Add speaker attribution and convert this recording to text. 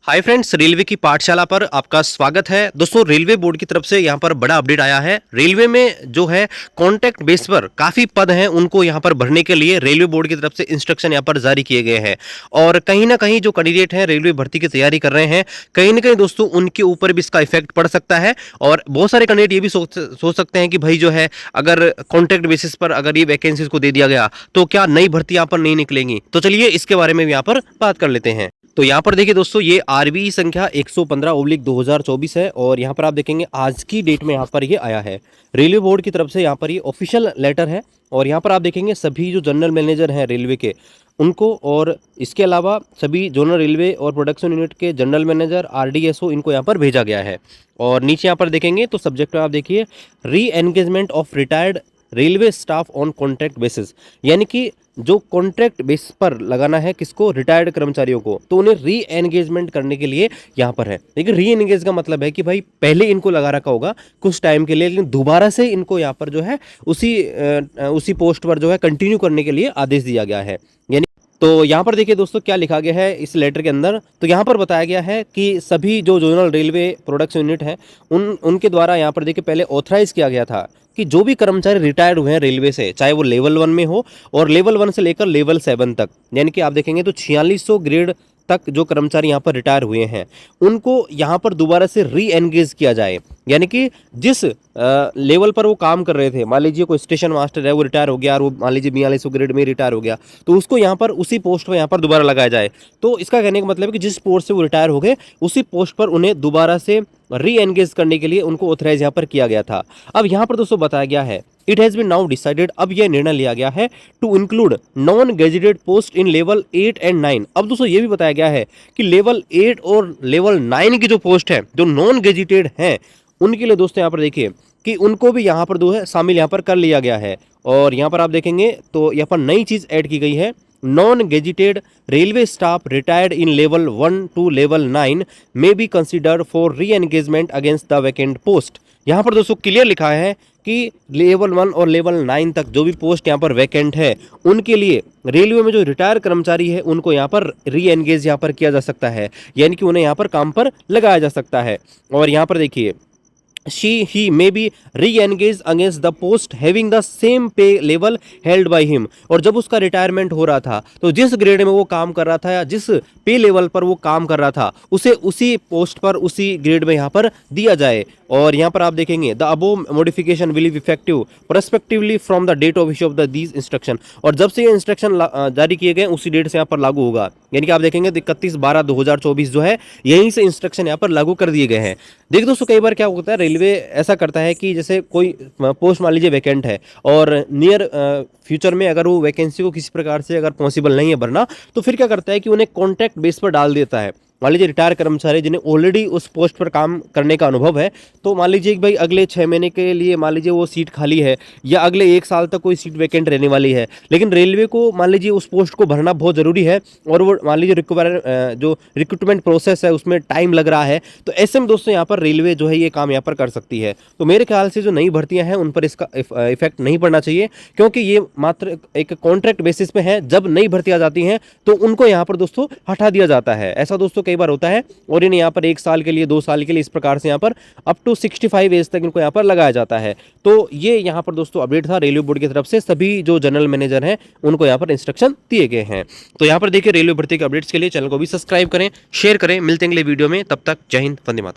Speaker 1: Hi friends, railway की पाठशाला पर आपका स्वागत है। दोस्तों, रेलवे बोर्ड की तरफ से यहाँ पर बड़ा अपडेट आया है। रेलवे में जो है कॉन्ट्रैक्ट बेस पर काफ़ी पद हैं, उनको यहाँ पर भरने के लिए रेलवे बोर्ड की तरफ से इंस्ट्रक्शन यहाँ पर जारी किए गए हैं। और कहीं ना कहीं जो कैंडिडेट हैं रेलवे भर्ती की तैयारी कर रहे हैं, कहीं ना कहीं दोस्तों उनके ऊपर भी इसका इफेक्ट पड़ सकता है। और बहुत सारे कैंडिडेट ये भी सोच सकते हैं कि भाई जो है, अगर कॉन्ट्रैक्ट बेसिस पर अगर ये वैकेंसीज को दे दिया गया तो क्या नई भर्ती यहाँ पर नहीं निकलेंगी। तो चलिए इसके बारे में यहाँ पर बात कर लेते हैं। तो यहाँ पर देखिए दोस्तों, ये आरबीई संख्या 115/2024 है और यहाँ पर आप देखेंगे आज की डेट में यहाँ पर ये आया है। रेलवे बोर्ड की तरफ से यहाँ पर ये ऑफिशियल लेटर है। और यहाँ पर आप देखेंगे सभी जो जनरल मैनेजर हैं रेलवे के, उनको और इसके अलावा सभी जोनल रेलवे और प्रोडक्शन यूनिट के जनरल मैनेजर, आरडीएसओ, इनको यहाँ पर भेजा गया है। और नीचे यहाँ पर देखेंगे तो सब्जेक्ट में आप देखिए, री engagement of retired railway staff on contract basis, यानी कि जो कॉन्ट्रैक्ट बेस पर लगाना है किसको, रिटायर्ड कर्मचारियों को, तो उन्हें री एंगेजमेंट करने के लिए यहाँ पर है। लेकिन री एंगेज का मतलब है कि भाई पहले इनको लगा रखा होगा कुछ टाइम के लिए, लेकिन दोबारा से इनको यहाँ पर जो है उसी पोस्ट पर जो है कंटिन्यू करने के लिए आदेश दिया गया है। यानी तो यहाँ पर देखिए दोस्तों क्या लिखा गया है इस लेटर के अंदर। तो यहाँ पर बताया गया है कि सभी जो जोनल रेलवे प्रोडक्शन यूनिट हैं उनके द्वारा यहाँ पर देखिए पहले ऑथराइज किया गया था कि जो भी कर्मचारी रिटायर्ड हुए हैं रेलवे से, चाहे वो लेवल 1 में हो और लेवल 1 से लेकर लेवल 7 तक, यानी कि आप देखेंगे तो 4600 ग्रेड तक जो कर्मचारी यहाँ पर रिटायर हुए हैं, उनको यहाँ पर दोबारा से री एंगेज किया जाए। यानी कि जिस लेवल पर वो काम कर रहे थे, मान लीजिए कोई स्टेशन मास्टर है, वो रिटायर हो गया और वो मान लीजिए 4200 ग्रेड में रिटायर हो गया, तो उसको यहाँ पर उसी पोस्ट पर यहाँ पर दोबारा लगाया जाए। तो इसका कहने का मतलब है कि जिस पोस्ट से वो रिटायर हो गए उसी पोस्ट पर उन्हें दोबारा से री एंगेज करने के लिए उनको ऑथराइज यहाँ पर किया गया था। अब यहाँ पर दोस्तों बताया गया है, it has been now decided, अब यह निर्णय लिया गया है to include non gazetted post in level 8 and 9। अब दोस्तों ये भी बताया गया है कि लेवल 8 और लेवल 9 की जो पोस्ट है, जो नॉन गेजेटेड हैं, उनके लिए दोस्तों यहाँ पर देखिए कि उनको भी यहाँ पर जो है शामिल यहाँ पर कर लिया गया है। और यहाँ पर आप देखेंगे तो यहाँ पर नई चीज ऐड की गई है, non gazetted railway staff retired in level 1 to level 9 may be considered for re-engagement against the vacant post. यहाँ पर दोस्तों क्लियर लिखा है कि लेवल 1 और लेवल 9 तक जो भी पोस्ट यहाँ पर वैकेंट है, उनके लिए रेलवे में जो रिटायर कर्मचारी है उनको यहाँ पर री एंगेज यहाँ पर किया जा सकता है, यानी कि उन्हें यहाँ पर काम पर लगाया जा सकता है। और यहाँ पर देखिए, he may be re-engaged against the post having the same pay level held by him। और जब उसका रिटायरमेंट हो रहा था तो जिस ग्रेड में वो काम कर रहा था या जिस पे लेवल पर वो काम कर रहा था उसे उसी पोस्ट पर उसी ग्रेड में यहाँ पर दिया जाए। और यहाँ पर आप देखेंगे the above modification will be effective prospectively from the date of issue of the these instruction. और जब से ये इंस्ट्रक्शन जारी किए गए उसी डेट से यहाँ पर लागू होगा, यानी कि आप देखेंगे 31/12/2024 जो है यहीं से इंस्ट्रक्शन यहाँ पर लागू कर दिए गए हैं। देखिए दोस्तों, कई बार क्या होता है, रेलवे ऐसा करता है कि जैसे कोई पोस्ट मान लीजिए वैकेंट है और नियर फ्यूचर में अगर वो वैकेंसी को किसी प्रकार से अगर पॉसिबल नहीं है भरना, तो फिर क्या करता है कि उन्हें कॉन्ट्रैक्ट बेस पर डाल देता है। मान लीजिए रिटायर कर्मचारी जिन्हें ऑलरेडी उस पोस्ट पर काम करने का अनुभव है, तो मान लीजिए कि भाई अगले 6 महीने के लिए मान लीजिए वो सीट खाली है या अगले 1 साल तक कोई सीट वैकेंट रहने वाली है, लेकिन रेलवे को मान लीजिए उस पोस्ट को भरना बहुत ज़रूरी है और वो मान लीजिए जो रिक्रूटमेंट प्रोसेस है उसमें टाइम लग रहा है, तो ऐसे में दोस्तों यहाँ पर रेलवे जो है ये काम यहाँ पर कर सकती है। तो मेरे ख्याल से जो नई भर्तियाँ हैं उन पर इसका इफेक्ट नहीं पड़ना चाहिए, क्योंकि ये मात्र एक कॉन्ट्रैक्ट बेसिस पे है। जब नई भर्तियाँ जाती हैं तो उनको यहाँ पर दोस्तों हटा दिया जाता है। ऐसा दोस्तों कई बार होता है और इन्हें यहाँ पर 1 साल के लिए, 2 साल के लिए, इस प्रकार से यहाँ पर अप टू 65 एज तक इनको यहाँ पर लगाया जाता है। तो ये यहाँ पर दोस्तों अपडेट था रेलवे बोर्ड की तरफ से, सभी जो जनरल मैनेजर हैं उनको यहाँ पर इंस्ट्रक्शन दिए गए हैं। तो यहाँ पर देखिए रेलवे भर्ती के अपडेट्स के लिए चैनल को भी सब्सक्राइब करें, शेयर करें। मिलते हैं अगले वीडियो में, तब तक जय हिंद, वंदे मातरम।